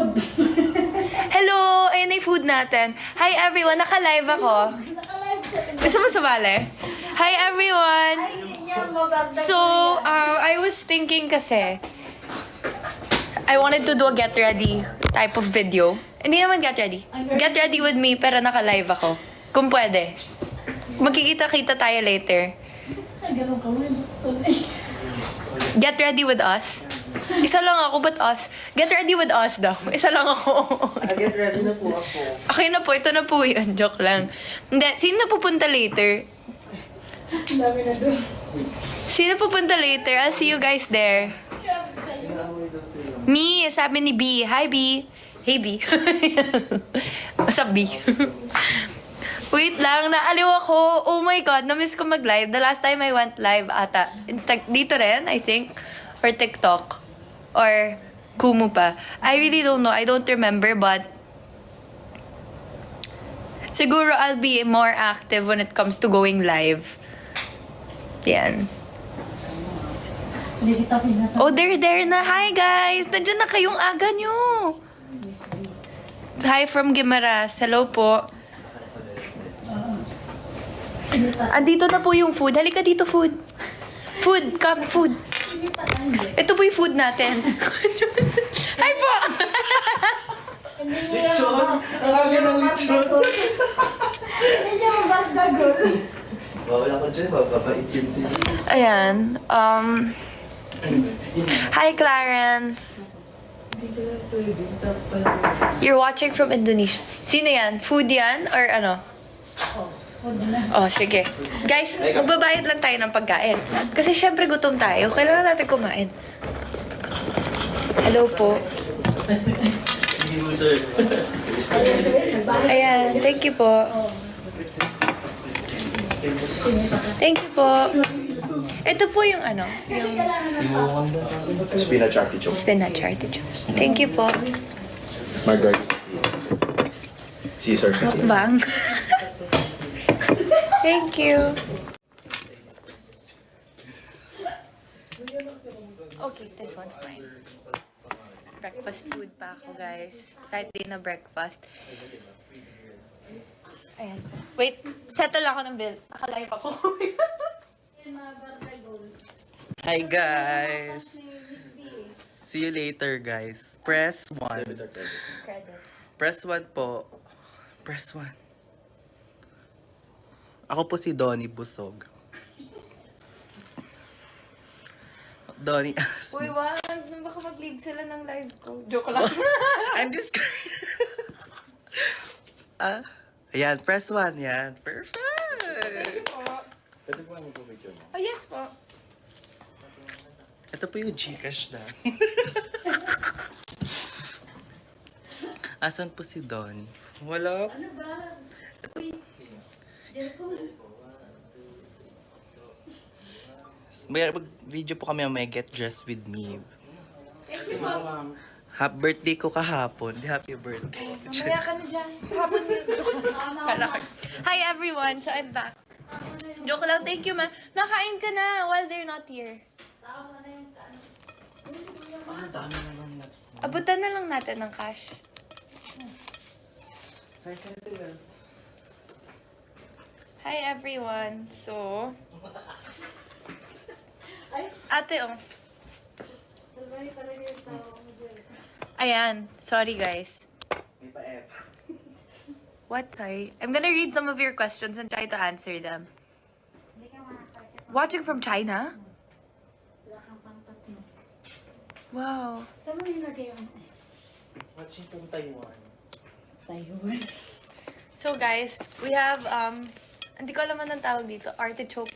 food. Hello! Ayun na yung food natin. Hi everyone! Naka-live ako. Naka-live siya. Gusto mo sumali? Hi everyone! Ay, hindi niya maganda. So, I was thinking kasi, I wanted to do a get ready type of video. Hindi naman get ready. Get ready with me, pero naka-live ako. Kung pwede. Magkikita-kita tayo later. Ay, ganun ka mo. Get ready with us. Isa lang ako, but us. Get ready with us daw. Isa lang ako. Get ready na po ako. Okay na po, ito na po yun. Joke lang. Hindi, sino pupunta later? Ang dami na doon. Sino pupunta later? I'll see you guys there. Me, sabi ni B. Hi, B. Hey, B. What's up, B? Wait lang, naaliw ako. Oh my God, na-miss ko mag-live. The last time I went live ata. Dito rin, I think. Or TikTok. Or Kumu pa. I really don't know. I don't remember, but siguro I'll be more active when it comes to going live. Yan. Hindi kita pinasa. Oh, they're there na. Hi, guys! Nandiyan na kayong aga nyo. Hi from Gimaras. Hello po. Andito na po yung food. Halika dito, food. Food, come, food. Ito po yung food natin. Hi po! Hindi niya Lechon! Ang aga ng lechon! Hindi niya mabasdagol. Wala ko dyan, mababait yun sila. Ayan. Hi, Clarence. You're watching from Indonesia. Sino yan? Food yan? Or ano? Oh, sige. Guys, magbabayad lang tayo ng pagkain. Kasi syempre gutom tayo. Kailangan natin kumain. Hello po. Hindi mo, sir. Ayan, thank you po. Thank you po. Ito po yung ano, yung Spinach artichoke. spinach artichoke. Thank you po. Margarita. Caesar. Mukbang. Thank you. Okay, this one's mine. Breakfast food pa ako, guys. Kahit di na breakfast. Ayan. Wait, settle ako ng bill. Naka-live ako. Hi guys! See you later guys. Press 1. Credit. Press 1 po. Press 1. Ako po si Donnie Busog. Donnie Uy, wag. Baka mag-leave sila ng live ko. Joke lang. I'm just ayan, press 1 yan. Perfect! Pwede po ang picture mo? Oh, yes po. Ito po yung Gcash na. Asan po si Donnie? Wala. Ano ba? May video po kami may Get Dressed With Me. Thank you po. Happy birthday ko kahapon. Happy birthday. Mamaya ka na dyan. Hapon mo. Hi everyone. So I'm back. Joke lang. Thank you, ma. Nakain ka na while they're not here. Abutan na lang natin ng cash. Hi everyone. So, ate oh. Ayan. Sorry guys. May pa-F. What? Sorry. I'm gonna read some of your questions and try to answer them. Watching from China? Wow. Saan mo nilagay yung Watching from Taiwan. Taiwan? So guys, we have hindi ko alam anong tawag dito, artichoke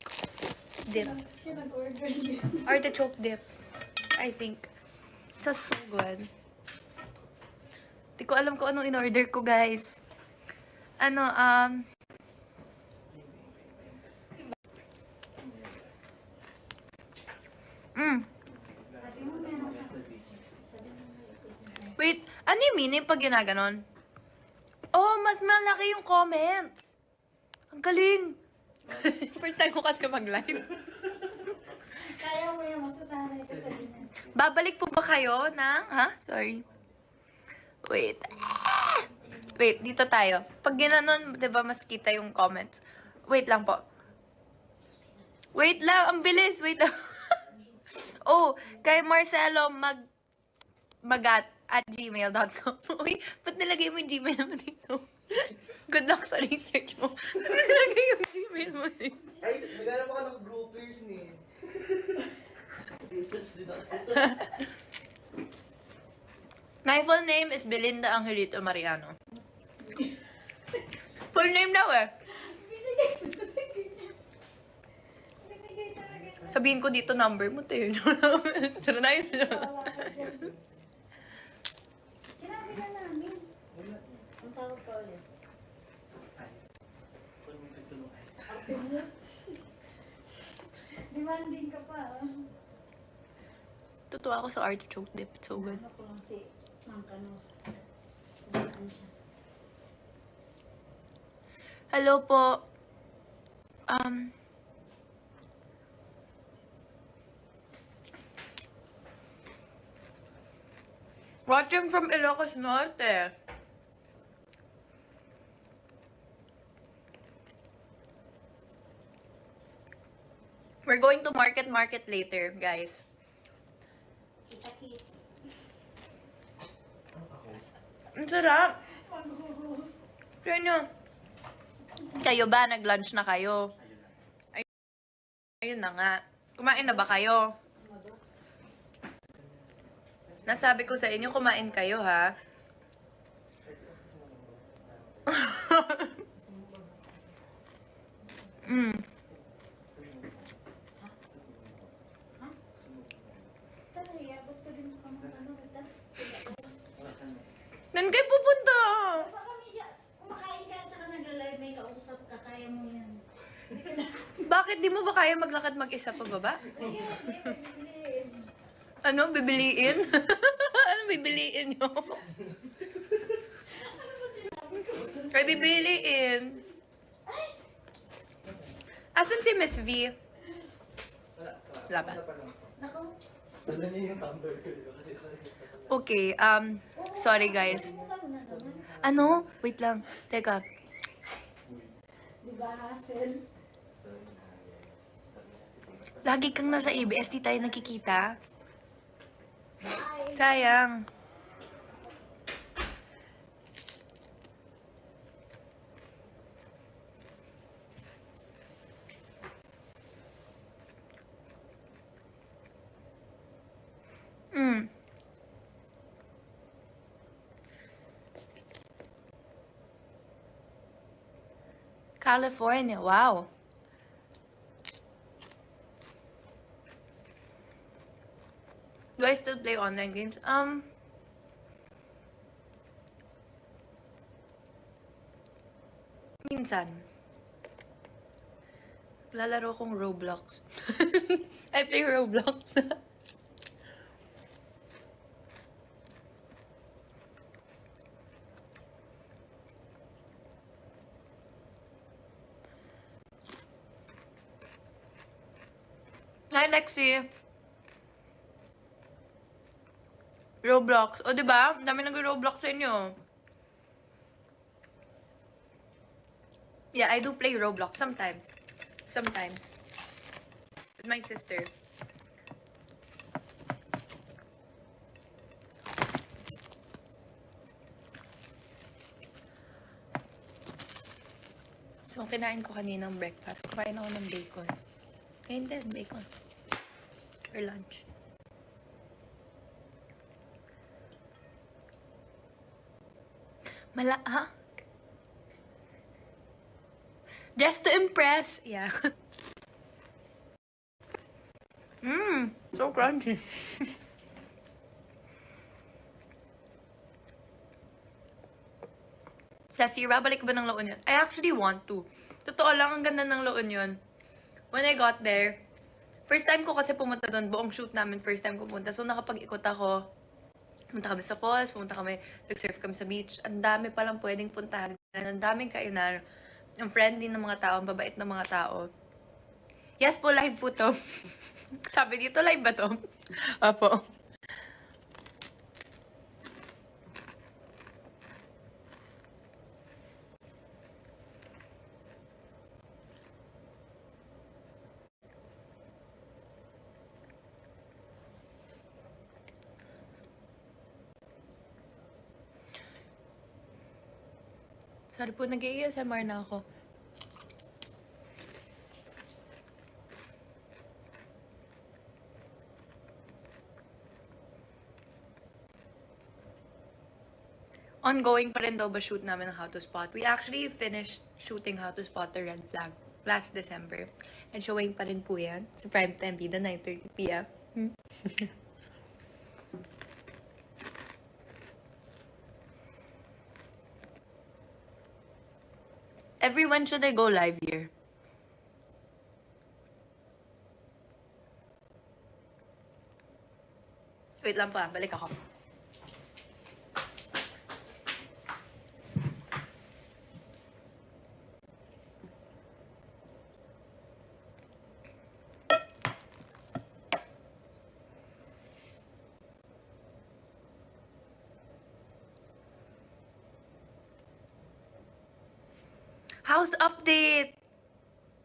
dip. Siya nag-order niya. Artichoke dip. I think. It's so good. Hindi ko alam kung anong in-order ko, guys. Ano, Wait, ano yung meaning pag ginaganon? Oh, mas malaki yung comments. Ang galing. First time ko kasi mag-live. Kaya mo yung masasanay ka sa ganyan. Babalik po ba kayo ng... Ha? Sorry. Wait. Wait, dito tayo. Pag ginanon, di ba, mas kita yung comments. Wait lang po. Wait lang, ang bilis. Wait lang. Oh, kay Marcelo magat@gmail.com. Uy, ba't nilagay mo yung Gmail mo dito? Good luck sa research mo. Nilagay yung Gmail mo dito. Ay, naghanap ako ng groupers ni. My full name is Belinda Angelito Mariano. Full name daw eh. Binigay talaga. Sabihin ko dito number mo, te. Sara na yun. Sinabi na namin. Ang tawag ka ulit. Demanding ka pa. Tutuwa ako sa artichoke dip. It's so good. Ako lang si Mang Kano. Ano siya? Hello po. Watching from Ilocos Norte. We're going to market later, guys. Kita kids. Ang sarap. Mag-host. Try nyo. Kayo ba? Nag-lunch na kayo? Ayun na nga. Kumain na ba kayo? Sumagot. Nasabi ko sa inyo, kumain kayo, ha? Tara, iabot ko din ka mga ano. Kita. Nan kayo pupunta? Baka medyo kumakain ka at saka nag-live may kausap ka. Kaya mo yan. Bakit di mo ba kaya maglakad mag-isa pa baba? Ayun, bibiliin. Ano? Bibiliin? Ano bibiliin nyo? Ay, bibiliin. Asan si Miss V? Laban. Nako. Dala niya yung number ko. Kasi Okay, sorry guys. Kalimutan mo na naman. Ano? Wait lang. Teka. Di ba, Hassel? Lagi kang nasa ABS, di tayo nakikita. Ay. Sayang. California, wow. Do I still play online games? Minsan. Lalaro kong Roblox. I play Roblox. Hi, Lexi. Roblox. O, diba? Ang dami nag-Roblox sa inyo. Yeah, I do play Roblox sometimes. Sometimes. With my sister. So, kinain ko kaninang breakfast. Kumain ako ng bacon. Ngayon din, bacon. For lunch. Ha? Just to impress. Yeah. So crunchy. Sa Sira, balik ba ng La Union? I actually want to. Totoo lang, ang ganda ng La Union. When I got there, first time ko kasi pumunta doon, buong shoot namin, first time ko pumunta. So, nakapag-ikot ako. Pumunta kami sa falls, pumunta kami, nag-surf kami sa beach. Ang dami palang pwedeng puntahan. Ang daming kainan. Ang friendly ng mga tao, ang babait ng mga tao. Yes po, live po to. Sabi dito, live ba to? Opo. Sorry po, nag-ASMR na ako. Ongoing pa rin daw ba shoot namin ng How to Spot? We actually finished shooting How to Spot the Red Flag last December. And showing pa rin po yan sa Primetime Vida, 9:30 p.m. Everyone, should I go live here? Wait lang pa, balik ako. House update!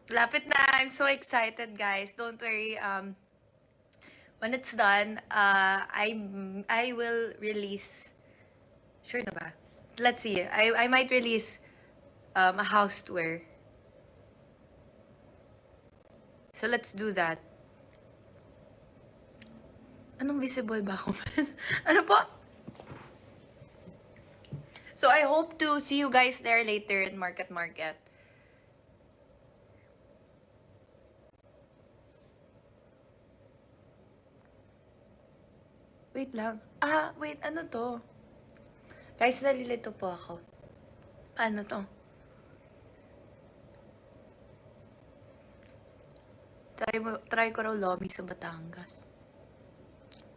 Lapit na. I'm so excited, guys. Don't worry. When it's done, I will release. Sure na ba? Let's see. I might release a house tour. So let's do that. Anong visible ba ako? Ano po? So I hope to see you guys there later in Market. Wait lang. Wait, ano to? Guys, nalilito po ako. Ano to? Try ko raw lomi sa Batangas.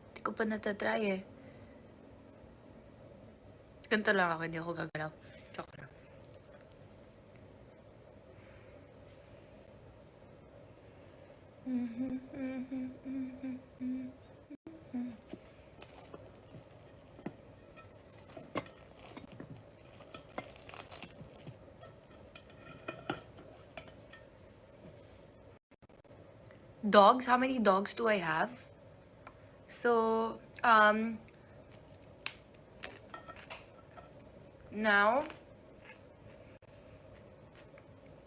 Hindi ko pa natatry eh. Ganito lang ako, hindi ako gagalaw. Joke lang. Dogs? How many dogs do I have? So, now,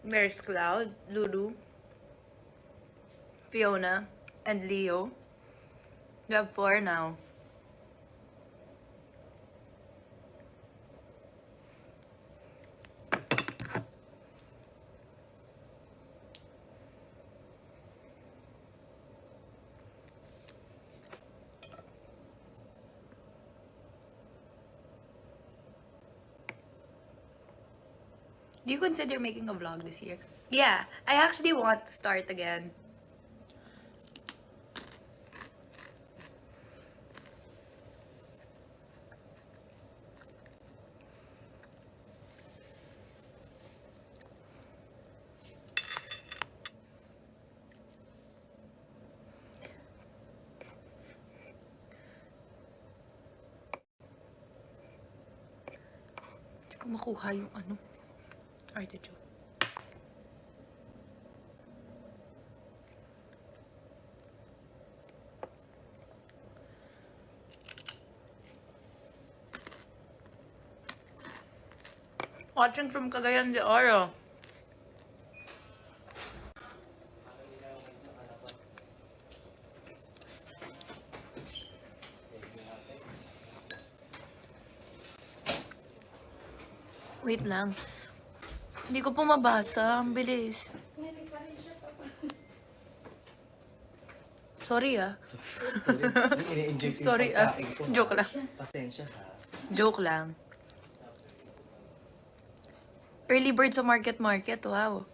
there's Cloud, Lulu, Fiona, and Leo. We have 4 now. Do you consider making a vlog this year? Yeah, I actually want to start again. Hindi ko makuha yung ano. Artichoke. Watching from Cagayan de Oro. Wait lang. Hindi ko po mabasa. Ang bilis. Meron pa rin siya to. Sorry ah. Sorry. Ini-inject yung Sorry ah. pagkain ko, ha? Joke lang. Pasensya ha. Joke lang. Early bird sa market. Wow.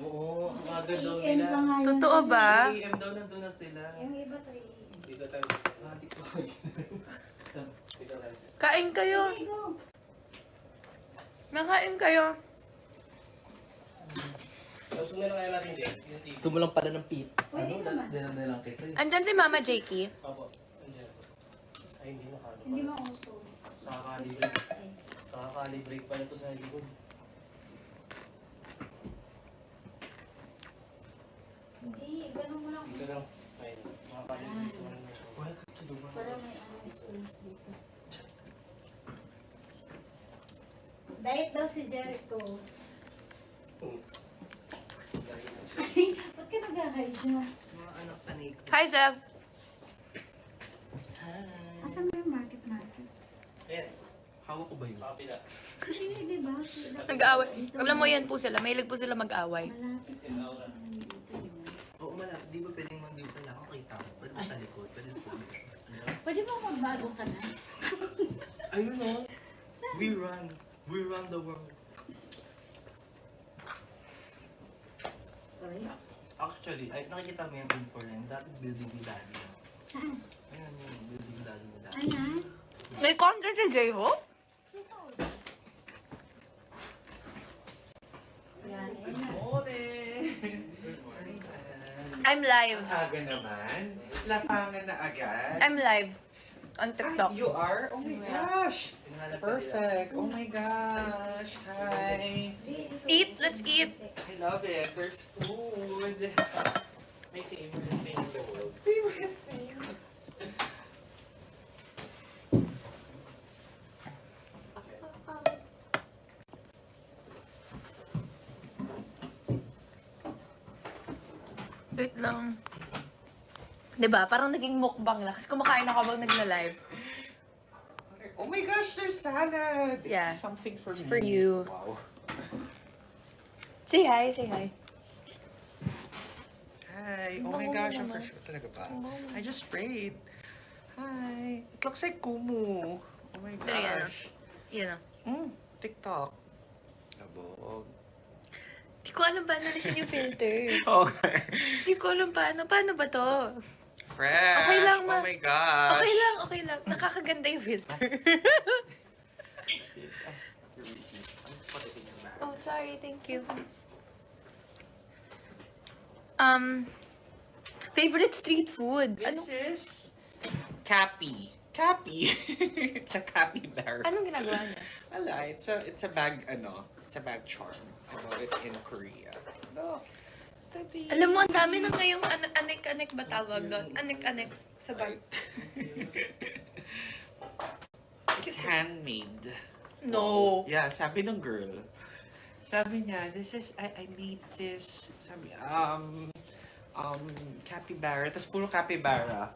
Oo, ang aga 6 daw AM nila. pa nga yun. Totoo ba? 3 AM daw nandun na sila. Yung iba 3 AM. Dito tayo. Dito tayo. Kain kayo. Sige, go. Makain kayo. Gusto na lang kaya natin din. Gusto mo lang pala ng pit. Pwede naman. Diyan na lang kita. Andyan si Mama Jakey. Opo. Andiyan. Ay, hindi na kano. Hindi mauso. Nakakalibrate pa ito sa likod. Hindi, ganun mo lang. Dito lang. Ayun. Nakakalibrate pa rin siya. Welcome to Dubai. Para may ano space dito. Diet daw si Jericho. Ba't ka nag-hide niya? Mga anak sanay ko. Hi, Zev. Hi. Asan mo yung market? Ayan. Hawak ko ba yun? Kapila. Hindi, di ba? Nag-aaway. Alam mo yan po sila. Mahilig po sila mag-away. Malapit na sa dito, di ba? Oo, malapit. Di ba pwedeng mag-di ba lang ako kita mo? Pwede mo sa likod. Pwede sa likod. Pwede mo magbago ka na? Ayun o. We run. We run the world. Sorry. Actually, ay, nakikita mo yung info na yun. Dati building ni Daddy. Saan? Ayun yung building ni Daddy ni Daddy. Ayan. May concert si J-Hope? Ayan, Good ayan. morning! I'm live. Aga naman. Lapangan na agad. I'm live. On TikTok. You are? Oh my gosh! Hinahanap pa nila. Perfect! Oh my gosh! Hi! Eat. Let's eat. I love it. There's food. My favorite thing in the world. Favorite thing? Wait lang. Diba? Parang naging mukbang lang. Kasi kumakain ako habang nagla-live. Oh my gosh, there's salad! It's Yeah. something for It's me. for you. Wow. Say hi. Say hi. Hi! Ang Oh my bango gosh, mo I'm naman. for sure talaga ba? Ang bango mo. I just sprayed. Hi! It looks like Kumu. Oh my Pero yan, gosh. Yan o. TikTok. Labog. Di ko alam paano nalisin yung filter. Okay. Di ko alam paano. Paano ba to? Fresh! Okay lang, ma. Oh my gosh! Okay lang, okay lang. Nakakaganda yung filter. Your receipt. I'm putting it in your bag. Oh, sorry. Thank you. Favorite street food? Ano? This is Cappy. Cappy. It's a capybara. Anong ginagawa niya? Ala, it's a bag, it's a bag charm. I bought it in Korea. No. Daddy. Alam mo, ang dami na ngayong anek-anek ba tawag doon? Anek-anek sa bag. It's handmade. No. Yeah, sabi ng girl. Sabi niya, I made this, sabi, capybara, tas puro capybara.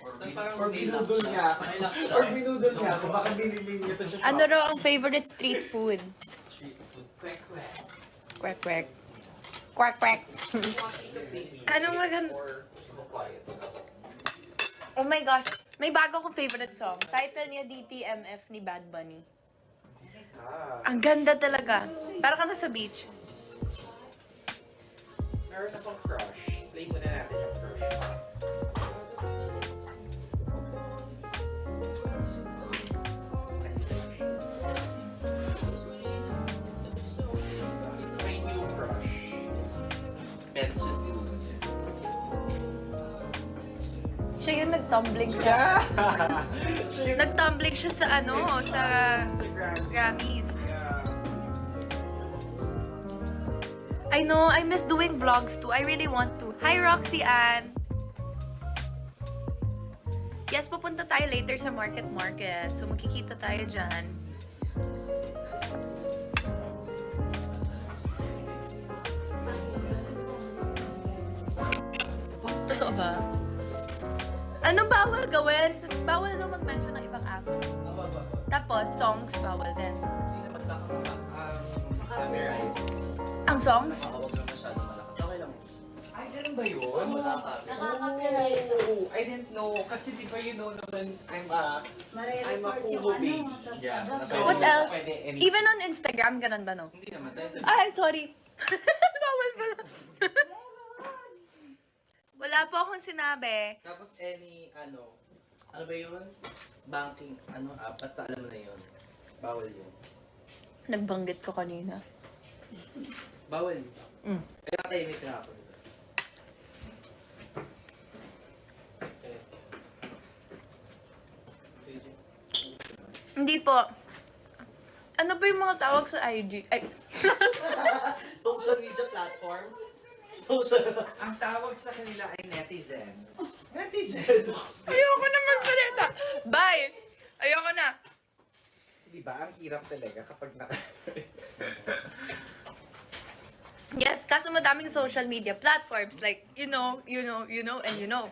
Or binudol niya. May laksa. Or binudol niya, kung baka binili niya to sa shop. Ano raw ang favorite street food? Street food. Kwek-kwek. Kwek-kwek. Kwek-kwek. Anong maganda? Or super quiet. Oh my gosh. May bago akong favorite song. Title niya DTMF ni Bad Bunny. Ang ganda talaga. Para ka na sa beach. Meron akong crush. Play muna natin yung crush. My new crush. Benson food. Siya yung nag-tumbling sa... Nag-tumbling siya sa ano, sa Sa Grammy. Grammys. Yeah. I know, I miss doing vlogs too. I really want to. Hi, Roxy Ann! Yes, pupunta tayo later sa Market. So, magkikita tayo dyan. Totoo ba? Anong bawal gawin? Bawal na mag-mention ng ibang apps. Tapos, songs, bawal din. Hindi naman copyright. Ang songs? Huwag na masyado malakas. Okay lang. Ay, ganun ba yun? Nakaka-copyright. Oh, I didn't know. Kasi di ba you know naman, I'm a Mare-record yung Kumu ano, baby. tapos Yeah, abang- nasa- What else? Pwede anything. Even on Instagram, ganun ba no? Hindi naman. Tayo sa... Ay, sorry. Bawal pala. Wala po akong sinabi. Tapos ano ba yun? Banking, app. Basta alam mo na yun. Bawal yun. Nagbanggit ko kanina. Bawal yun. Mm. Kaya tahimik na ako. Hindi po. Ano ba yung mga tawag sa IG? Ay, Social media platforms. Social... Ang tawag sa kanila ay netizens. Netizens! ayoko na magsalita. Bye! Ayoko na. Di ba? Ang hirap talaga kapag naka... Yes, kaso madaming social media platforms like, you know, and you know.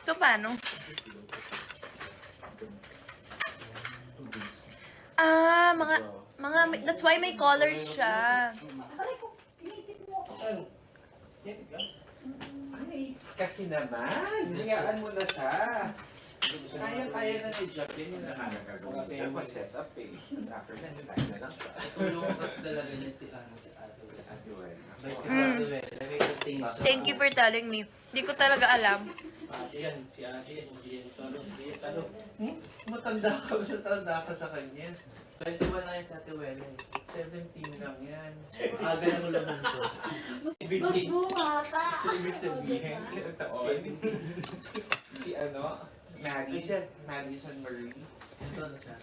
So, paano? That's why may colors siya. Aray ko, pinipit mo ako. Ay, kasi naman, hayaan mo na siya. Kaya na ni Jack din yung nakakagawa. Kasi yung mag-set up eh. Tapos after that, tayo na lang siya. Tulong kasi talaga niya si Ate Wel. Ate Wel. Bait si Ate Wel. Nag-entertain siya. Thank you for telling me. Hindi ko talaga alam. Ate yan, si Ate yan. Hindi yan talo. Matanda ka sa kanya. 21 lang yan si Ate Wel. 17 lang yan. Aga na ulam ko. Mas bumata. So, ibig sabihin, ilang taon? Si Madison Marie. Ito na siya.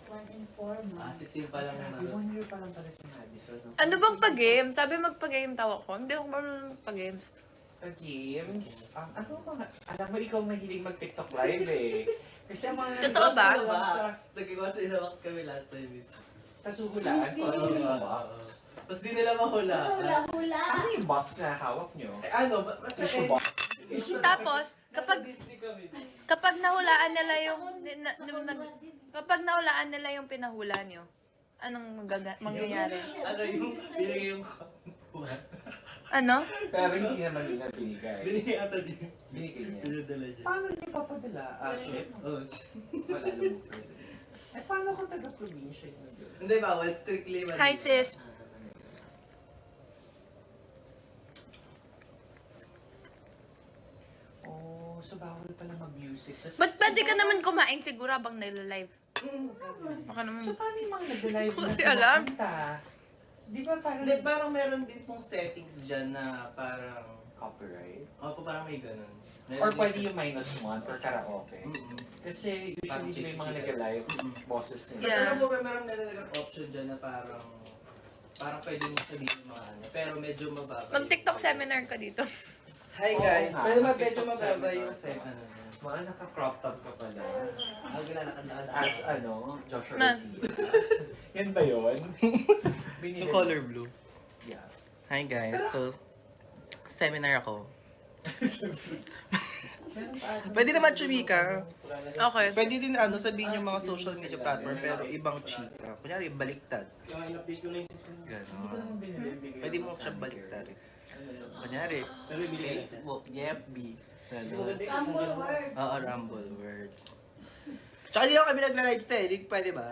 1 and 4 months. 16 pa lang Grabe, naman. 1 year pa lang pala si Madison. No? Ano bang pag-game? Sabi magpa-game tawa ko. Hindi ako marunong magpa-games. Games? Ano ba? Alam mo, ikaw mahilig mag-TikTok live eh. Kasi ang mga... Totoo ba? Nag-watch in a box kami last time. Tapos hulaan Miss ko ano Baby. sa box. Tapos di nila mahula. Basta hula-hula. Ano yung box na hawak nyo? Eh ano, basta Tissue box. Tapos, Kapag Disney kami. kapag nahulaan nila yung... Kapag nahulaan nila yung pinahula nyo, anong mangyayari? Ano yung binigay yung buwan? Ano? Pero hindi naman nila binigay. Binigay ata din. Binigay niya. Pinadala niya. Paano niya papadala? Ship? Oh, Wala naman. Eh, paano kung taga-provincia yun? hindi bawal, strictly Manila. Hi sis. Oh, so bawal pala mag-music. Ba't pwede ka naman kumain siguro habang nila-live? Baka naman. So paano yung mga nag-live na Kasi alam. kumakanta? Di ba parang... Hindi, parang meron din pong settings dyan na parang... copyright? Opo, parang may ganun. Meron Or din pwede sa- yung -1 or karaoke? Mm-mm. Kasi Parang usually may mga chick-chick. nag-live bosses nila. Yeah. Pero po, meron naging option dyan na parang pwede mo sabihin yung mga ano. Pero medyo mababa. Mag-TikTok seminar ka dito. Hi guys. Pero Mag- medyo TikTok mababa seminar. yung set. Ano. Mga naka-crop top ka pala. Ang ginalakad-lakad. As Joshua Ma. Garcia. Yan ba yun? Binili- So, color blue. Yeah. Hi guys, so seminar ako. Pwede naman chumika. Okay. Pwede din sabihin yung mga social media platform pero ibang chika. Kunyari, baliktad. Ganon. Pwede mo siya baliktad. Kunyari, Facebook, FB. Ganon. Humble word. Oo, rumble words. Tsaka di lang kami nagla-live selling, pwede ba?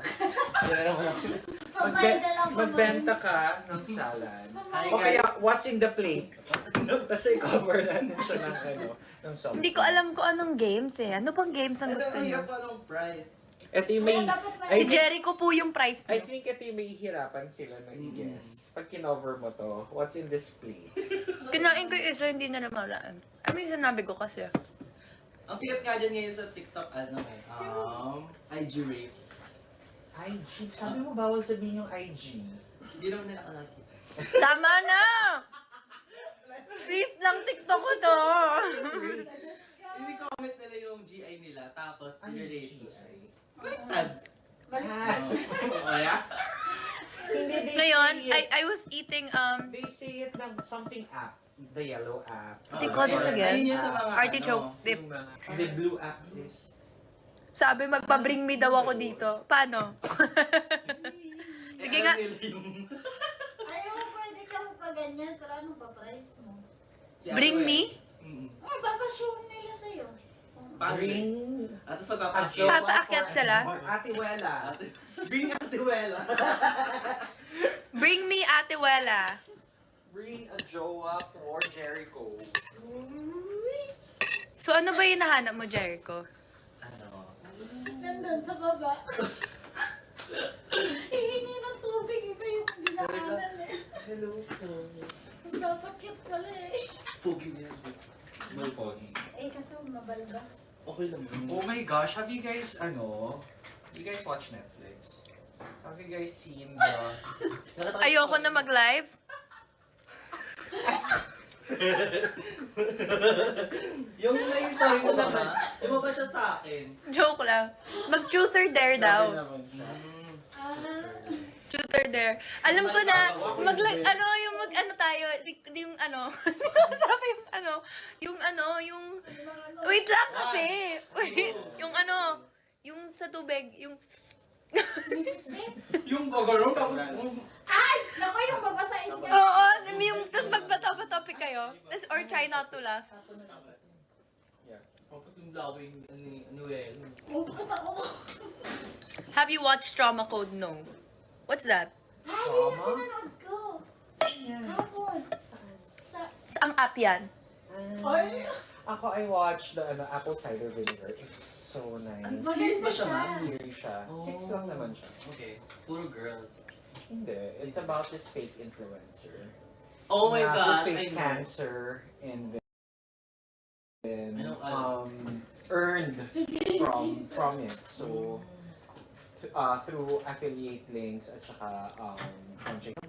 Pamay na lang Magbenta ka ng salad. Hi O kaya, guys. what's in the plate? Tapos i-cover natin siya ng something. Hindi ko alam kung anong games eh. Ano pang games ang gusto Ito niyo? yung anong price. Ito yung may... Si Jericho po yung price I niyo. think ito yung may hirapan sila na i-guess. Pag kinover mo to, what's in this plate? Kinain ko yung isa, hindi na namalaan. I mean, sinabi ko kasi. Ang sikat nga dyan ngayon sa TikTok, IG rates. IG? Sabi mo bawal sabihin yung IG. Hindi naman nila kalaki. Tama na! Please lang, TikTok ko to. Hindi comment nila yung GI nila, tapos Ano yung i-rate mo. GI? Baliktad. Ah, Kaya? Hindi, they Ngayon, say it. I was eating, They say it ng something app. The yellow app. What do you call this again? Ayun yun sa mga Artichoke dip. Yung mga- The blue app is... Sabi, magpa-bring me daw ako dito. Paano? Sige nga. Ayaw, pwede ka pa ganyan, pero anong pa-price mo? Bring me? Ay, babashow nila sa'yo. Bring... At tapos a magpapakit. jowa Papaakyat for- sila? for Ate Wela. Bring Ate Wela. Bring me, Ate Wela. Bring a jowa for Jericho. So, ano ba yung nahanap mo, Jericho? Nandun sa baba. Hihingi ng tubig, iba yung dinaanan eh. Hello po. Magpapakyat pala eh. Pugi niya. Malponi. Eh, kasi mabalbas. Okay lang. Oh my gosh, have you guys, you guys watch Netflix? Have you guys seen the... Ayoko na mag-live. Yung story mo naman, lumabas siya sa akin. Joke lang. Mag-truth or dare daw. Grabe naman siya. tutor there. Alam ko na, ano tayo, yung ano, sarap yung wait lang kasi. Wait, yung sa tubig, yung, Yung gagano, tapos... Ay! Naku, yung babasahin ka. oo, tapos magbato-topic kayo. Or try not to laugh. Kapag yung lawing, Oh, bakit ako? Have you watched Trauma Code? No. What's that? Ay, yun ang pinanood ko. Hapon. Ang app yan. Ay, Ako, I watched the apple cider vinegar. It's so nice. magaling na siya. Series siya. 6 lang naman siya. Okay, puro girls. Hindi. It's about this fake influencer. Oh my na gosh, who I faked know. cancer and then Anong earned from it. So through affiliate links at saka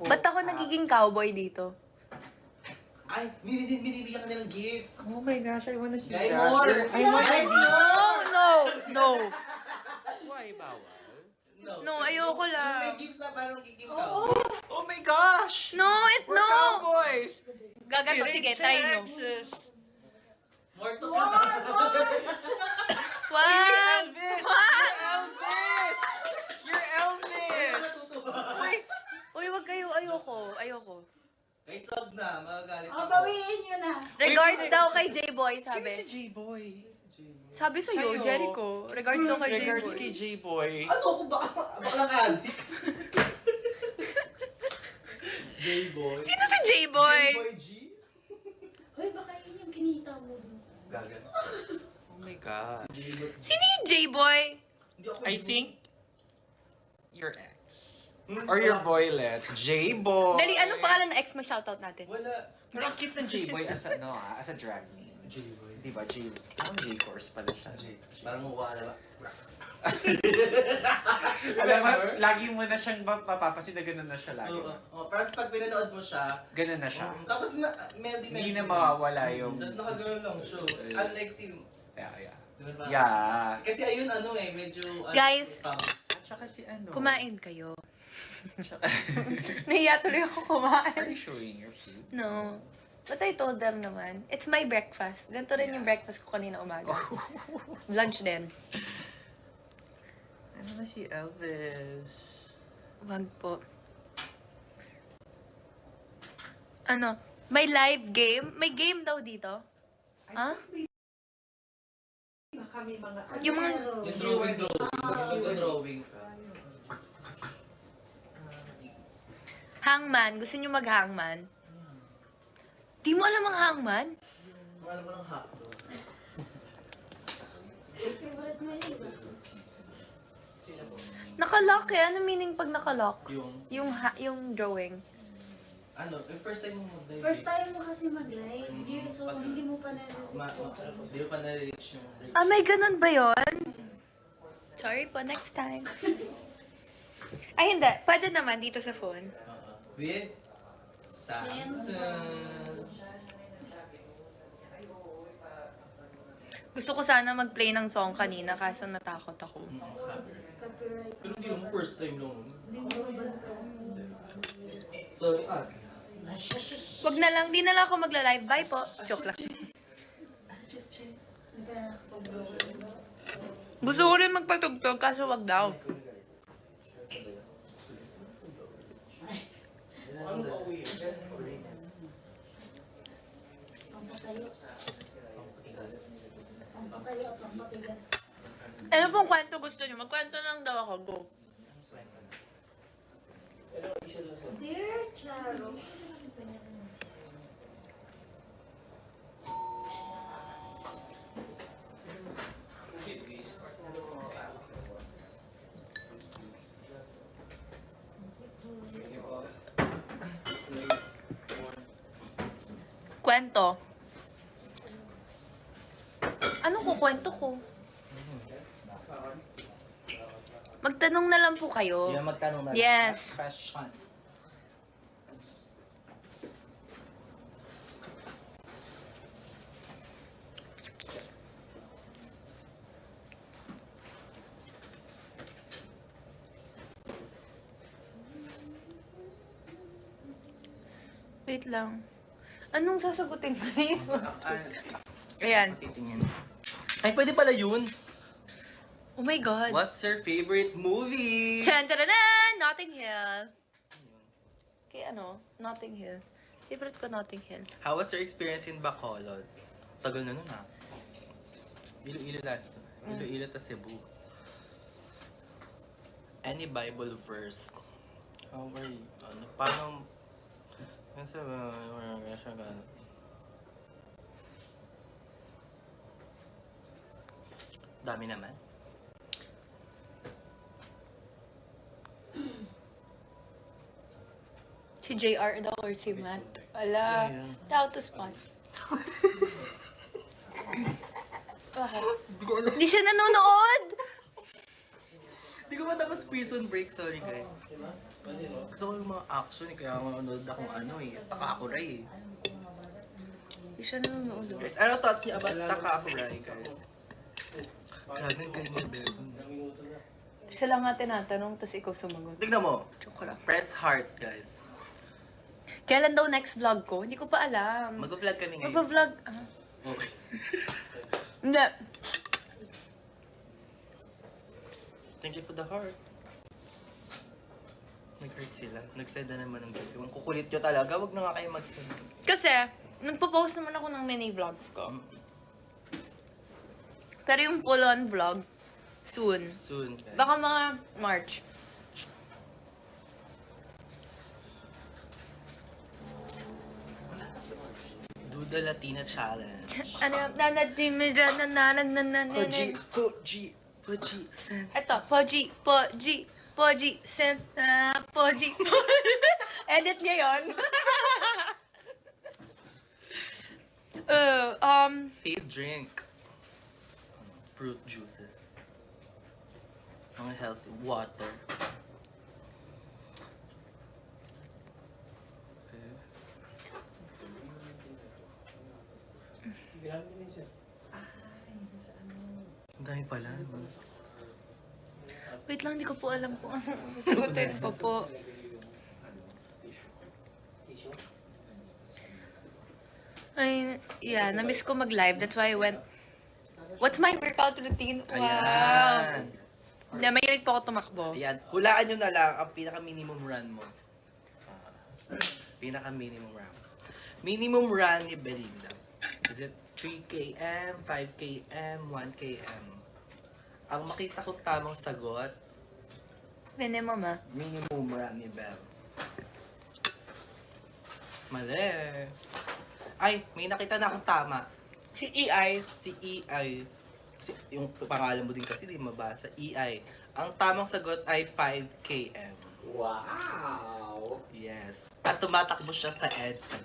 Ba't ako nagiging cowboy dito? Ay, binibigyan ka nilang gifts. Oh my gosh, I wanna see Guy that. more! I wanna see No. Why bawal? No, ayoko May lang. gifts na parang kicking ka. Oh my gosh! No, We're cowboys! Gagato, sige, try nyo. Texas! More to Wag! Elvis! Wag! You're Elvis! You're Elvis! Uy, wag kayo. Ayoko. Guys, wag na. Magagalit Oh, bawiin nyo na. Regards daw kay J-Boy, Sino si sabi. J-Boy? Sabi sa'yo, Jericho. Regards daw kay Regards J-Boy. kay J-Boy. Ano kung baklang adik? J-boy. Sino si J-Boy? J-boy G? Hoy, baka yun yung kinita mo. Gaga. Oh my God. Sino yung J-Boy? I think your ex. Or your boylet. J-Boy. Dali, anong pangalan ng ex mo? Shoutout natin. Wala. Pero ang cute ng J-Boy as a drag name. J-boy. Diba? Parang J-Course pala siya. Parang mukha na ba? Alam mo, lagi mo na siyang mapapasin na gano'n na siya lagi. Oo. Pero pag pinanood mo siya, Ganun na siya. tapos melody Hindi na mawawala yung... Tapos nakagano'n lang show. Unlike si... Yeah. Diba? Yeah. Kasi ayun medyo... Guys, At saka si ano... kumain kayo. Nahiya tuloy ako kumain. Are you showing your food? No. But I told them naman, it's my breakfast. Ganito rin yung breakfast ko kanina umaga. Lunch din. Ano na si Elvis? Wag po. Ano? May live game? May game daw dito? Ha? Kami mga... Yung mga... Yung drawing ka. Hangman. Gusto nyo mag-hangman? Di mo alam ang hangman? Alam mo ng hotdog. Favorite mo yun, diba? Nakalock eh. Ano meaning pag nakalock? Yung... Yung drawing. Yung first time mo mag-live. First time mo kasi mag-live, so hindi mo pa Hindi mo pa na-reach yung... Ah, may ganun ba yun? Sorry po, next time. Ay, hindi. Pwede naman dito sa phone. With... Samsung. Gusto ko sana mag-play ng song kanina kaso natakot ako. copyright. Pero hindi naman first time lang. Hindi mo ba So, Wag na lang, di na lang ako magla-live. Bye po. Joke lang. Gusto ko rin magpatugtog kaso wag daw. Pampatayo. Pampatayo at pampatigas. Ano pong kwento gusto niyo? Magkwento lang daw ako. Go. Dear Claro. Kwento. Ano ko kwento ko? Magtanong na lang po kayo. Yung magtanong na. Yes. Question. Wait lang. Anong sasagutin ko dito? Ay, Ayan. titingin. Ay, pwede pala yun. Oh my God. What's your favorite movie? Tan-taranan! Notting Hill. Okay, ano? Notting Hill. Favorite ko Notting Hill. How was your experience in Bacolod? Tagal na nun ha. Iloilo last. Iloilo ta Cebu. Any Bible verse? How are you? Ano? Paano? Nasa ba? Dami naman. Si JR daw or si Matt. Wala. Sino yun? Tao to spot. Bakit? Hindi siya nanonood! Hindi ko matapos Prison Break, sorry guys. Gusto ko yung mga action eh, kaya manonood akong ano eh. Takakuray eh. Hindi siya nanonood. Guys, ano thoughts niya about Takakuray guys? Grabe kayo niya, Bebon. Siya lang nga tinatanong, tapos ikaw sumagot. Tignan mo. Joke lang. Press heart guys. Kailan daw next vlog ko? Hindi ko pa alam. Mag-vlog kami ngayon. Magpa-vlog. Ah. Okay. Hindi. Thank you for the heart. Nag-hurt sila. Nag-send na naman ng video. Ang kukulit nyo talaga. Wag na nga kayo mag-send. Kasi, nagpo-post naman ako ng mini vlogs ko. Pero yung full-on vlog, soon. Soon guys. Baka mga March. Do the Latina Challenge. Ano yung nananadimidra. Poji, send. Ito, Poji, sent, Poji. Edit niya yun. Fave drink. Fruit juices. Mga healthy. Water. Fave. Ang dami pala. Wait lang, di ko po alam kung ano sagutin ko po. Ay, yeah, na-miss ko mag-live. That's why I went. What's my workout routine? Wow! Ayan. Hindi, mahilig po ako tumakbo. Ayan. Hulaan nyo na lang ang pinaka-minimum run mo. Pinaka-minimum run. Minimum run ni Belinda. Is it 3 km, 5 km, 1 km? Ang makita ko tamang sagot, Minimum ah. minimum run ni Bel. Mali. Ay, may nakita na akong tama. Si EI. Si EI. Yung pangalan mo din kasi di mabasa. EI. Ang tamang sagot ay 5 km. Wow! Yes. At tumatakbo siya sa EDSA.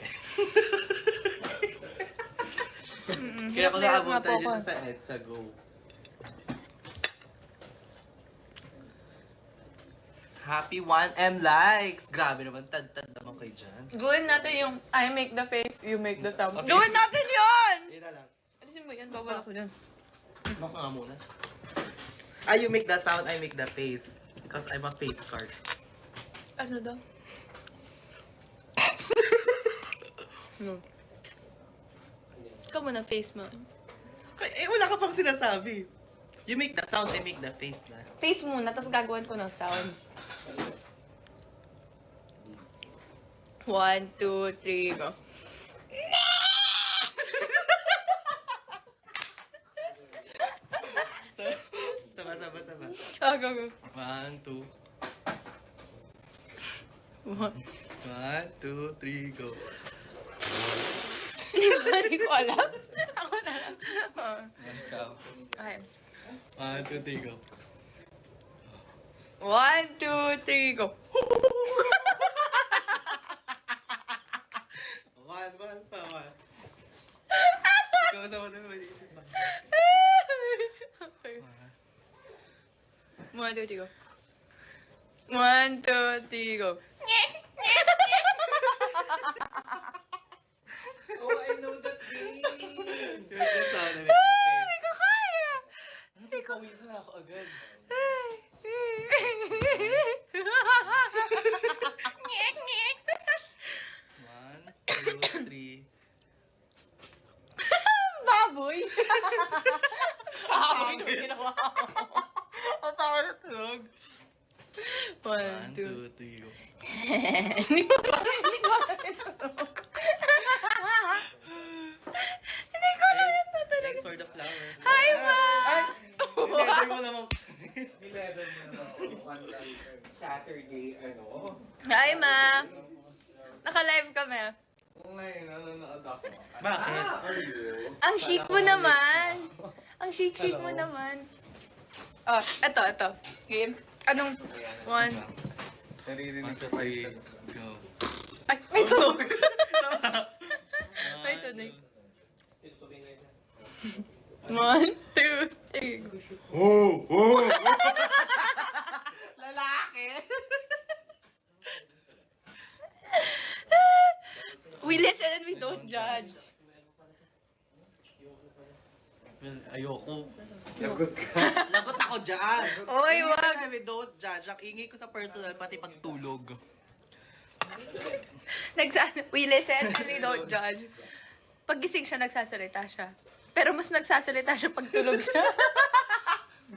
Kaya kung naabutan niyo siya sa EDSA, go. Happy 1M likes! Grabe naman, tad-tad naman kayo dyan. Gawin natin yung I make the face, you make the sound. Okay. Gawin natin yun! Yun na lang. Alisin mo yan, bawal ako dyan. Knock nga muna. Ah, you make the sound, I make the face. Because I'm a face card. Ano daw? No. Ikaw mo na face mo. Eh, wala ka pang sinasabi. You make the sound, I make the face na. Face muna, tapos gagawin ko ng sound. 1, 2, 3, go. Sama. Oh, go, go. 1, 2. 1. 1, 2, 3, go. Hindi ko alam. Ako na lang. Ikaw. Okay. 1, 2, 3, go. 1, 2, 3, go. 1 pa, 1. Ikaw sa mga naman-isip ba? Okay. 1, 2, 3, go. 1, 2, 3, go. Oh, I know that game! Yung sound na may Hindi ko kaya! Hindi ko pawisan na ako agad. Pangit yung ginawa ko. Ang tawag na tulog. 1, 2. 2, 3. Hindi ko marinig mo na tinulog. Hindi ko na yung tutulog. Thanks for the flowers. Hi, Ma! Ay! Nilever mo naman. Nilevel mo naman. Saturday, ano? Hi, Ma! Naka-live kami. Ngayon, nanonood ako. Bakit? Are you? Ang chic mo naman. Ang chic mo naman. Oh, eto. Game. Anong? 1. Naririnig ko pa isa. Ay, may tunog. May tunog. 1, 2, 3. Lalaki! We listen and we don't judge. Well, ayoko. Lagot ka. Lagot ako dyan. Oy, wag. We don't judge. Ang ingay ko sa personal, pati pagtulog. We listen and we don't judge. Pag gising siya, nagsasalita siya. Pero mas nagsasalita siya pag tulog siya.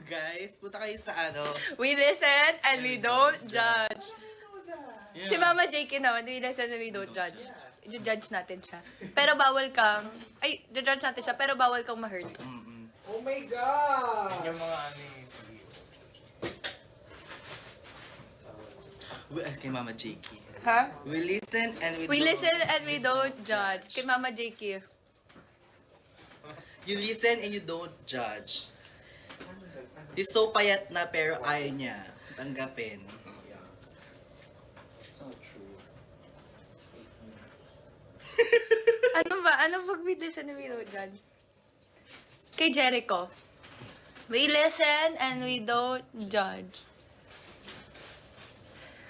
Guys, punta kayo sa ano. We listen and we don't judge. Si Mama JK naman, we listen and we don't judge. I-judge natin siya. Pero bawal kang... Ay, i-judge natin siya, pero bawal kang ma-hurt. Oh my God! Yung mga ano yung sige. We ask kay Mama Jakey. Ha? We listen and we We don't. listen and we don't judge. Kay Mama JK. You listen and you don't judge. He's so payat na pero ayaw niya tanggapin. So true. Ano ba? Ano pag we listen and we don't judge? Kay Jericho. We listen and we don't judge.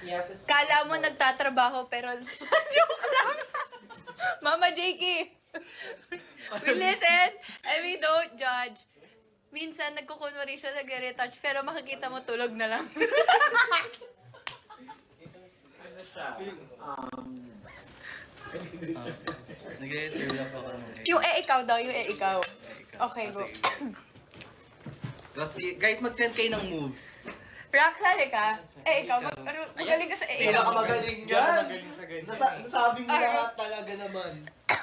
Yes, Kala mo nagtatrabaho pero joke lang. Mama Jakey. We listen and we don't judge. Minsan nagkukunwari siya nag-retouch pero makikita mo tulog na lang. ano siya? Nag-reserve ako ng Yung ikaw daw, yung ikaw. Okay, go. Guys, mag-send kayo ng moves. Rock, sali ka. Ikaw, magaling ka sa ikaw. Pinakamagaling Hindi ako magaling sa ganyan. Nasabi mo Okay. lahat talaga naman.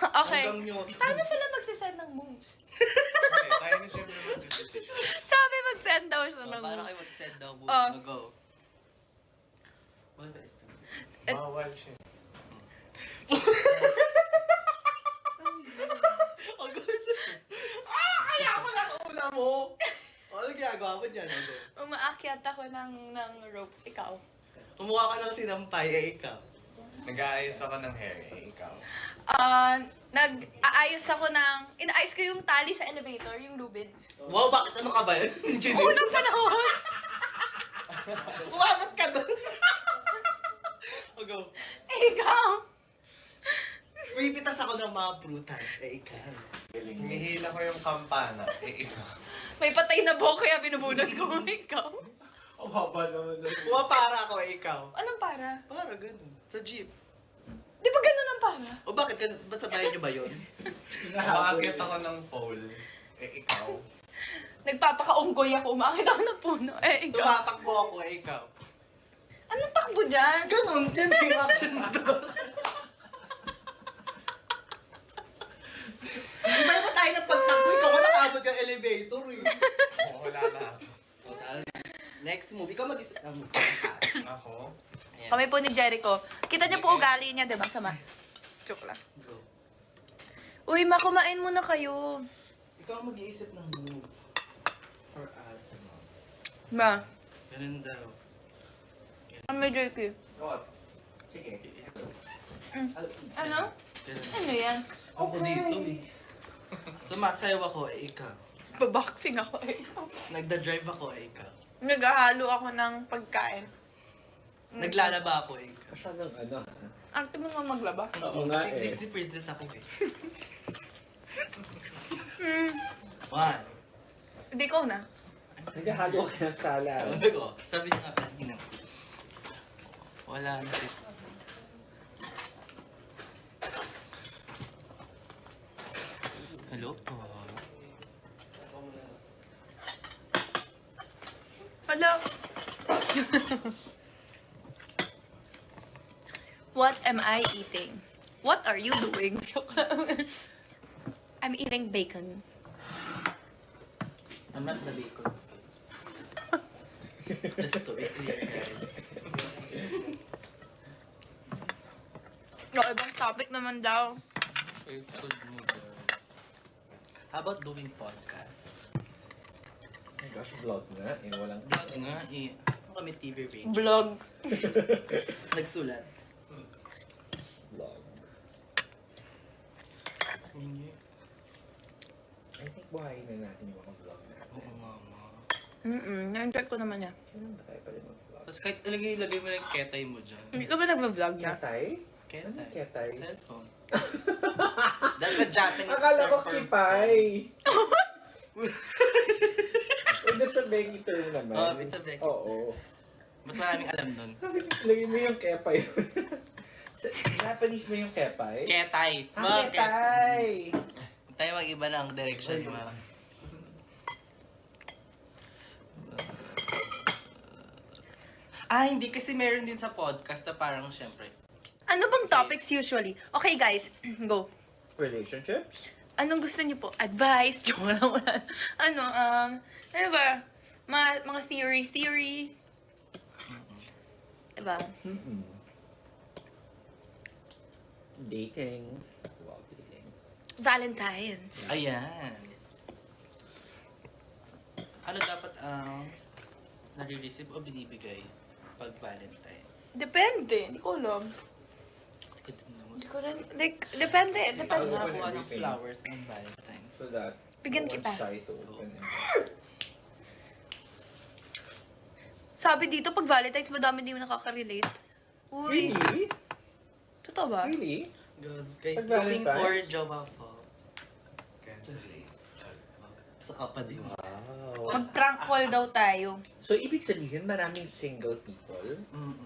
Okay. Hanggang nyo. Paano sila magsisend ng moves? Okay, tayo na siyempre mag-decision. Sabi mag-send daw siya ng Para moves. kayo mag-send daw move. Oh. Go. Bawal siya. Kaya ako lang una mo. Ano ginagawa ko dyan? Umaakyat ako ng rope. Ikaw. Kumukha ka ng sinampay, ikaw. Nag-aayos ako ng hair, ikaw. Nag-aayos ako ng... Inaayos ko yung tali sa elevator, yung lubid. Wow, bakit ano ka ba yun? Engineer? Unang panahon! Umabot ka doon. O go. Ikaw! Pipitas ako ng mga prutas, ikaw. Hinihila ko yung kampana, ikaw. May patay na buhok kaya binubunot ko. Ikaw. Ang haba naman na. Pumapara ako, ikaw. Anong para? Para ganun. Sa jeep. Di ba ganun ang para? O bakit ganun? Ba't sa bahay niyo ba yun? Umakit ako ng pole, ikaw. Nagpapakaunggoy ako. Umakit ako ng puno. Ikaw. Tumatakbo ako, ikaw. Anong takbo dyan? Ganun, dyan yung action doon. Di ba iba tayo ng pagtakbo? Ikaw nga nakabot yung elevator eh. Oo, wala na ako. O, next move. Ikaw mag-isip ng move. Ako? Kami po ni Jericho. Kita niyo po ugali niya, di ba? Sama. Joke lang. Go. Uy, makumain muna kayo. Ikaw ang mag-iisip ng move. For us. Ma, Ganun daw. kami JK. God. Sige. Ano? Ganun. Ano yan? Ako dito eh. Sumasayaw ako, ikaw. Baboxing ako eh. Nagda-drive ako, ikaw. Naghahalo ako ng pagkain. Naglalaba ako, ikaw. Masyadong ano, ha? Arte mo nga maglaba. Oo nga eh. Dixie Princess ako eh. One. Hindi ko na. Naghahalo ka ng sala. Sabi ko, sabi niya nga kanina. Wala na si... Hello po. Hello. What am I eating? What are you doing? I'm eating bacon. I'm not the bacon. Just to be clear, guys. No, ibang topic naman daw. Food noodle. How about doing podcast? Oh my gosh, vlog nga. Eh, walang Vlog nga eh. Ano kami TV range? Vlog. Nagsulat. vlog. Hindi. I think buhayin na natin yung mga vlog natin. Oo nga ma. Na-enjoy ko naman yan. Kailan ba tayo pala mag-vlog? Tapos kahit ilagay mo lang yung ketay mo dyan. Hindi ka ba nag-vlog na? Ketay? Ketay. Ano yung ketay? Cellphone. That's a Japanese Akala ko term for kipay. Oh, that's a Bengi term naman. Oh, it's a Bengi Oo. Ba't maraming alam nun? Lagay mo yung kepay. Sa Japanese mo yung kepay? Ketay. Ah, ketay! Tayo mag-iba ng direction mo. Hindi kasi meron din sa podcast na parang syempre. Ano bang topics usually? Okay guys, go. Relationships? Anong gusto niyo po? Advice? Joke lang wala. Ano ba? Mga theory. Diba? Dating. Wow, dating. Valentine's. Ayan. Ano dapat ang nare-receive o binibigay pag Valentine's? Depende. Hindi ko alam. Hindi ko din naman. Hindi ko rin. Like, depende. Ako Depende. nakakuha ng everything. flowers ng Valentine's. So that Bigyan no kita. one's shy to open it. Sabi dito, pag Valentine's, madami di mo nakaka-relate. Uy. Really? Totoo ba? Really? Guys, Pag looking Valentine's? for jowa po. Sa kapatid. Wow. Mag-prank call daw tayo. So, ibig sabihin, maraming single people Mm-mm.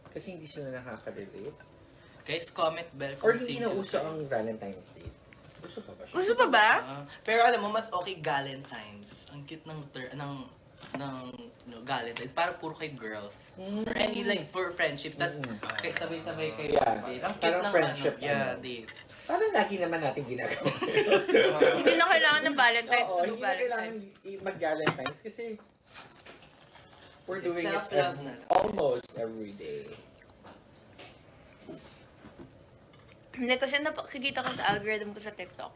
kasi hindi sila nakaka-relate? Guys, comment bell Or kung hindi single na uso kayo. ang Valentine's Day? Gusto pa ba siya? Gusto pa ba? Pero alam mo, mas okay Galentine's. Ang cute ng Galentine's. Parang puro kay girls. For any like, for friendship. Tapos, kay sabay-sabay kayo. Yeah. date. Ang cute Parang ng friendship, yeah, ano. dates. Parang lagi naman natin ginagawa. Hindi na kailangan ng Valentine's Oo, to do hindi na kailangan Valentine's. mag-Valentine's kasi we're doing it Self-love na. almost every day. Hindi, kasi nakikita ko sa algorithm ko sa TikTok.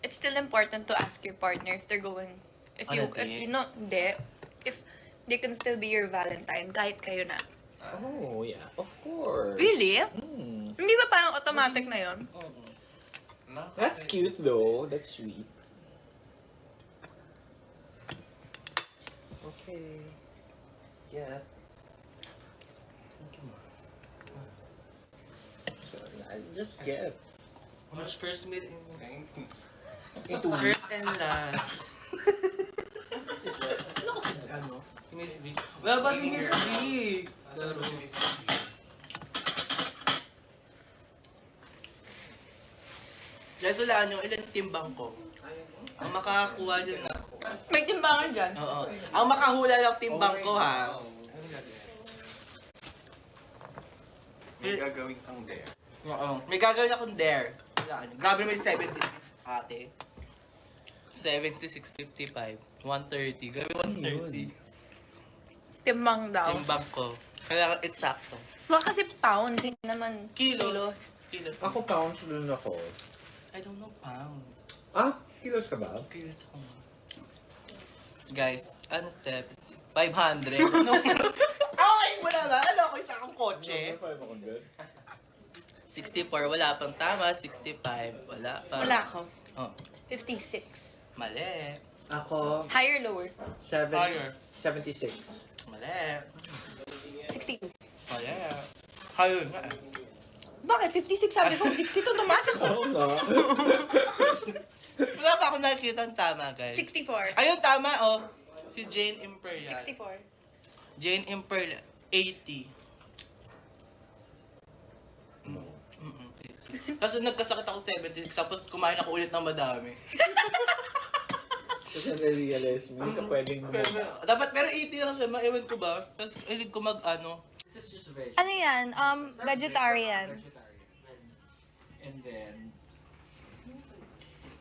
It's still important to ask your partner if they're going, if On you, a date? hindi. If they can still be your Valentine, kahit kayo na. Oh, yeah. Of course. Really? Hmm. Hindi ba parang automatic na yon? Oo. That's cute though. That's sweet. Okay. Yeah. Thank you, ma. So, I just get How much first meal in into first and last? Ano? Si Miss B. Wala ba si Miss B? Guys, wala nyo, ilang timbang ko. Ang makakakuha dyan na. May timbangan dyan. Oo. Ang makahula ng timbang ko ha. May gagawin kang dare. Oo. May gagawin akong dare. Wala nyo. Grabe may 76 ate. 76.55. 130. Grabe 130. Timbang daw. Timbang ko. Kailangan eksakto. Baka kasi pounds, hindi naman Kilos. Kilos. Ako pounds dun ako. I don't know pounds. Ah? Kilos ka ba? Kilos ako nga. Guys, ano step? 500. Okay, wala na. Ano ako isa akong kotse? 64, wala pang tama. 65, wala pa. Wala ako. Oh, 56. mali. Ako, Higher, lower? Higher. 76. Mali. 62. Mali. Higher nga. Bakit? 56 sabi ko, 62 tumaas ako. Oo nga. Wala pa ako nakikita ang tama, guys. 64. Ayun, tama, oh. Si Jane Imperial. 64. Jane Imperial, 80. Kasi nagkasakit ako 76, tapos kumain ako ulit ng madami. Kasi na-realize mo, hindi ka pwedeng Dapat, pero 80 lang siya, ewan ko ba? Tapos, hilig ko mag-ano. This is just veg. Ano yan? Vegetarian. And then,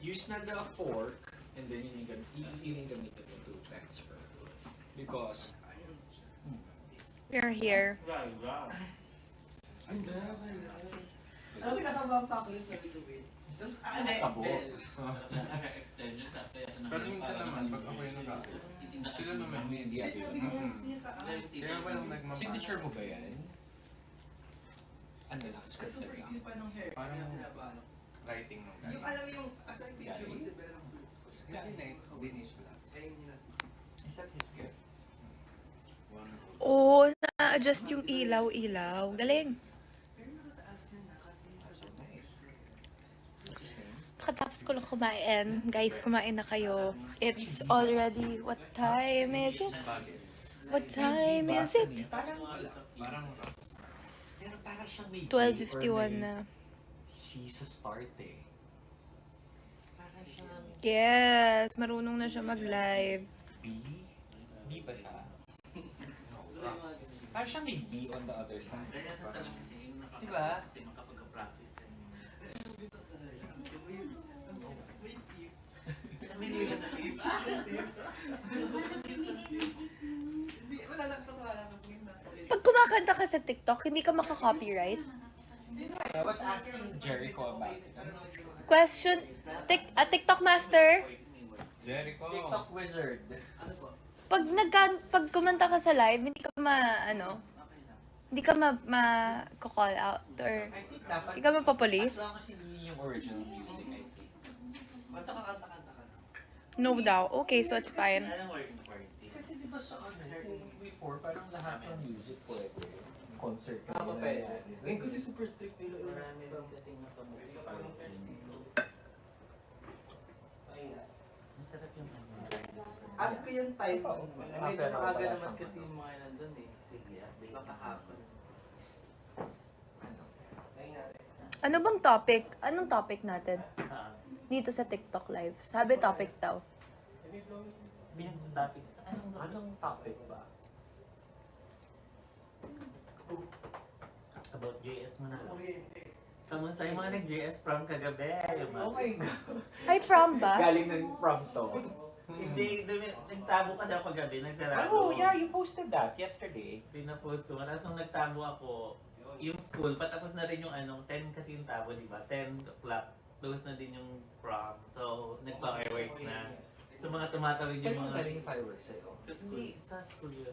use na the fork, and then yung gamitin yung two transfer. Because, You're here. Alam mo, nakabang pa ako yun sa Bituin. Tapos, tabo. Pero minsan naman, pag ako yung nag-aaral, sila naman hindi. sabi ko niya, gusto niya taas. Kaya walang nagmamahal. Signature mo ba yan? Ano lang, scripted Super lang. ikli pa ng hair. Parang writing ng guy. Yung alam mo yung, asa yung picture mo si Bella Blue. Dinesh class. Ayun yun. Is that his gift? Oh, na-adjust yung ilaw-ilaw. Galing. Pero nakataas yun na kasi sa Nice. What's his name? Katapos ko lang kumain. Guys, kumain na kayo. It's already, what time is it? Bakit? What time is it? Parang Parang rocks. Pero para siyang may G 12:51 or may na. C sa start eh. Parang siyang Yes, marunong na siya mag-live. B? B ba siya? Parang siyang may B on the other side. Diba? Hindi, wala lang ito wala kasi yun na. Pag kumakanta ka sa TikTok, hindi ka makaka-copyright? I was asking Jericho about it. Question, TikTok master, Jericho! TikTok wizard. pag kumanta ka sa live, hindi ka hindi ka ma-call out or I think dapat, hindi ka mapapolis? as long as hindi yung original music, I think. Basta kakanta-kanta ka na. No daw. Okay, so it's fine. Kasi di ba sa before, parang lahat ng music pwede. Concert ka Tama na pa eh. nangyayari. Kasi super strict nila. Marami rin kasing nakamuli. Masarap yung Ask ko yung time mo. Medyo pero maaga wala naman siyang kasi yung mga nandun eh. Sige, Di ba kahapon? Ano bang topic? Anong topic natin? Dito sa TikTok live. Sabi topic daw. Topic. Anong topic ba? About JS mo na lang. Kamusta yung mga nag-JS from kagabi? Yung mga... Oh my God! Ay, prom ba? Galing ng prompto. Hindi, nagtabo kasi ako kagabi, nagsarado. Oh yeah, you posted that yesterday. Pinapost ko. Tapos nung nagtabo ako, yung school, patapos na rin yung 10 kasi yung tabo, di ba? 10 o'clock, close na din yung prom. So, nagpa-fireworks na. So, mga tumatawid Pero yung yung mga... galing yung fireworks sa'yo. Hindi, sa school yun.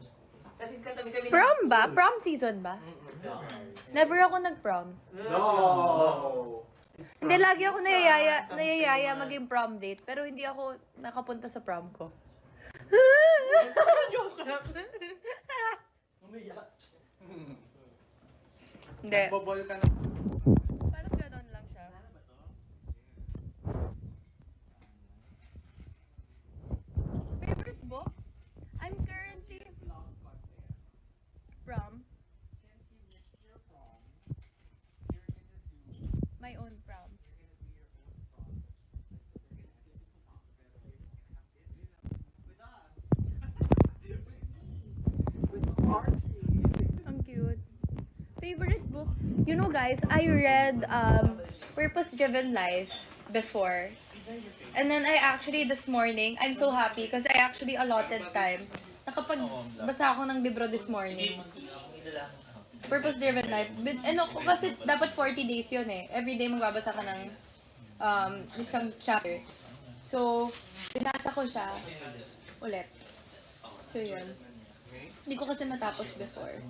Kasi katabi kami ng Prom ba? school. Prom season ba? Never ako nag-prom. No! Hindi, lagi ako nayayaya maging prom date, pero hindi ako nakapunta sa prom ko. Joke lang. Hindi. Bobol ka na. Parang ganon lang siya. Favorite book? I'm currently prom. My own prom. Ang cute. Favorite book? You know guys, I read Purpose Driven Life before. And then I actually this morning, I'm so happy because I actually allotted time. Nakapagbasa ako ng libro this morning. Purpose Driven Life. Ano, kasi dapat 40 days yun eh. Every day magbabasa ka ng isang chapter. So, binasa ko siya ulit. So, yun. Hindi ko kasi natapos before.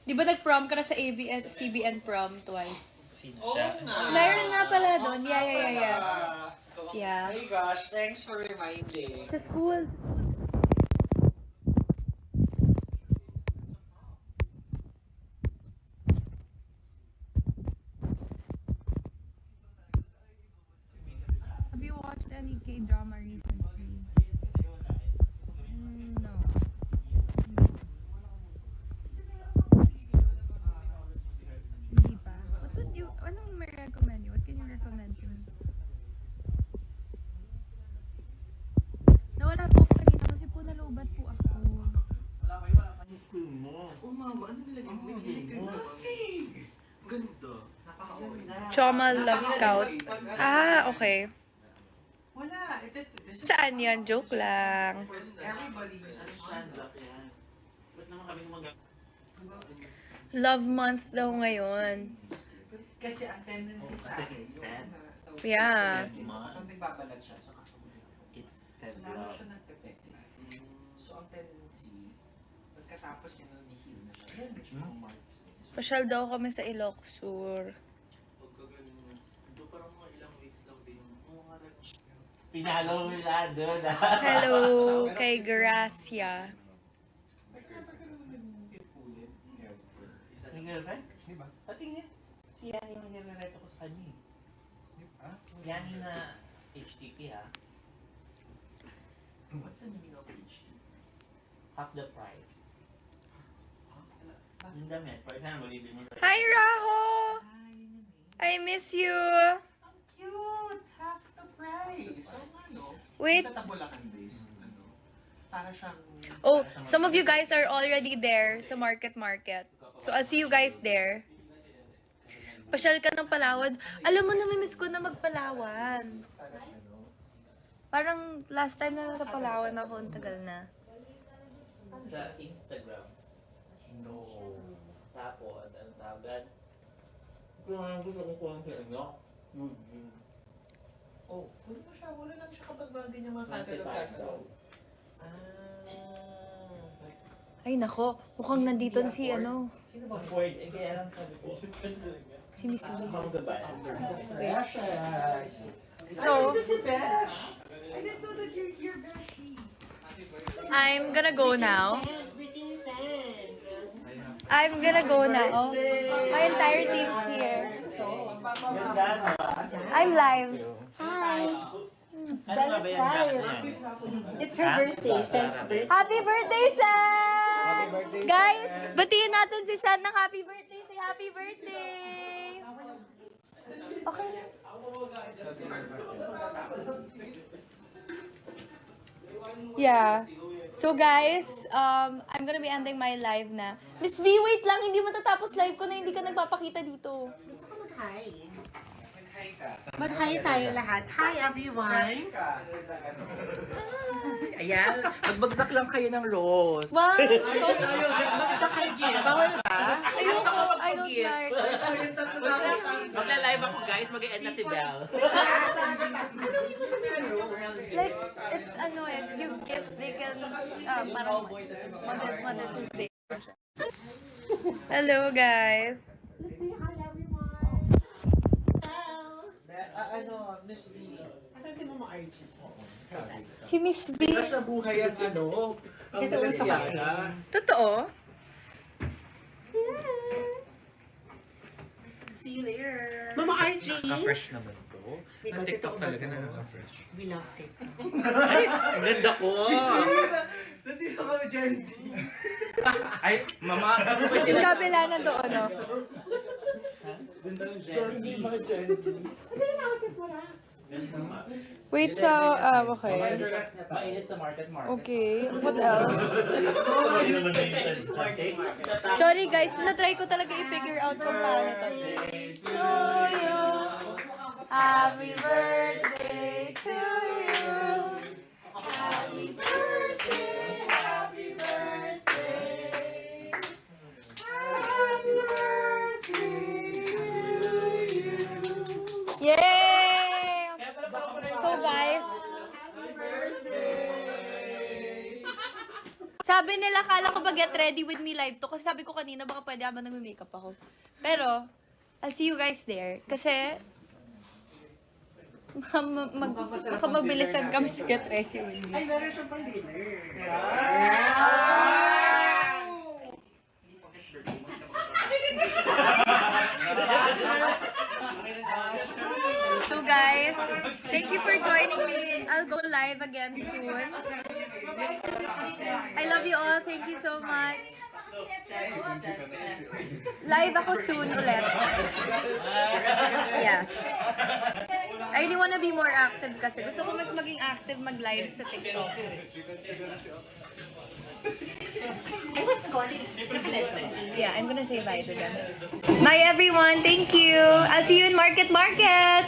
Di ba nag-prom ka na sa CBN prom twice? Sino siya? Meron nga pala doon. Yeah. Yeah. Oh my gosh, thanks for reminding. Sa school. Have you watched any K-drama recently? No. Oh, mama, ano nilagay mo? Nothing! Ganda. Napakaganda. Choma Love Scout. Ah, okay. Wala. Saan yan? Joke lang. Everybody uses Stand-up yan. Ba't naman kami gumagamit? Love month daw ngayon. Kasi ang tendency sa Kasi akin, it's pen. Yeah. Pag nagbabalat siya, so It's so pen lalo love. siya nagpepete. So ang tendency, pagkatapos niya nag-heal na siya, then which mga marks. Pasyal daw kami sa Ilocosur. Ito parang mga ilang weeks lang din. Pinalo mo nila doon. Hello kay Gracia. May girlfriend? Diba? Patingin. Si Yani yung nirereto ko sa kanya. Yani na HTP ha. What's the meaning of HT? Half the price. Yung damit. For example, ibig mo sa... Hi, Raho! I miss you! Ang cute! Half the price! So ano? Wait. Sa Tabulacan days, ano? Para siyang... Oh, some of you guys are already there sa market. So, I'll see you guys there. Pasyal ka ng Palawan. Alam mo, namimiss ko na magpalawan. Parang last time na nasa Palawan ako, ang tagal na. Sa Instagram. No. Tapos, ang tawag? Kung ang gusto ko kung sa inyo, Oh, kunin mo siya. Wala lang siya kapag bagay niya mga 25 catalog. daw. Ay, nako. Mukhang nandito na si ano. Sino ba Ford? Eh, kaya lang sabi ko. Si Miss V. How's the band? So, I didn't know that you're here, Beshi. I'm gonna go now. I'm gonna go now. My entire team's here. Ganda, no? I'm live. Ano nga ba yan? It's her birthday, Sam's birthday. Happy birthday, San! Guys, batiin natin si San ng happy birthday. Say happy birthday! Okay. Yeah. So guys, I'm gonna be ending my live na. Miss V, wait lang. Hindi matatapos live ko na hindi ka nagpapakita dito. Gusto ko mag-hi. Hi ka. Mag-hi tayo lahat. Hi, everyone. Ayan, magbagsak lang kayo ng rose. Wow! Magbagsak kayo, Gina. Bawal ba? Ayoko, I don't like. Magla-live ako guys, mag-e-end na si Belle. Like, it's ano eh, yung gifts, they can, parang monetization. Hello guys! Let's say hi, everyone. Hello. Miss V. Asan si Mama RG? Si Miss V. Sa buhay ang ano, ang Balenciaga. Totoo? See you later. Mama RG! Naka-fresh naman to. Ang TikTok talaga na naka-fresh. We love TikTok. Ay, ang ganda ko! Nandito kami, Gen Z. Ay, mama! Yung kabila na doon, no? Hindi mga Gen Z. Wait, so, okay. Mainit sa market. Okay, what else? Sorry guys, na-try ko talaga i-figure out kung paano to. To you, happy birthday to you. Happy birthday, happy birthday. Happy birthday to you. Yay! So guys, sabi nila, kala ko ba get ready with me live to. Kasi sabi ko kanina, baka pwede habang nag-makeup ako. Pero, I'll see you guys there. Kasi, baka mabilisan kami sa get ready with me. Ay, meron siyang pang dinner. So guys, thank you for joining me. I'll go live again soon. I love you all. Thank you so much. Live ako soon ulit. Yeah. I really wanna be more active kasi. Gusto ko mas maging active mag-live sa TikTok. I was calling. Yeah, I'm gonna say bye to them. Bye everyone, thank you. I'll see you in Market Market.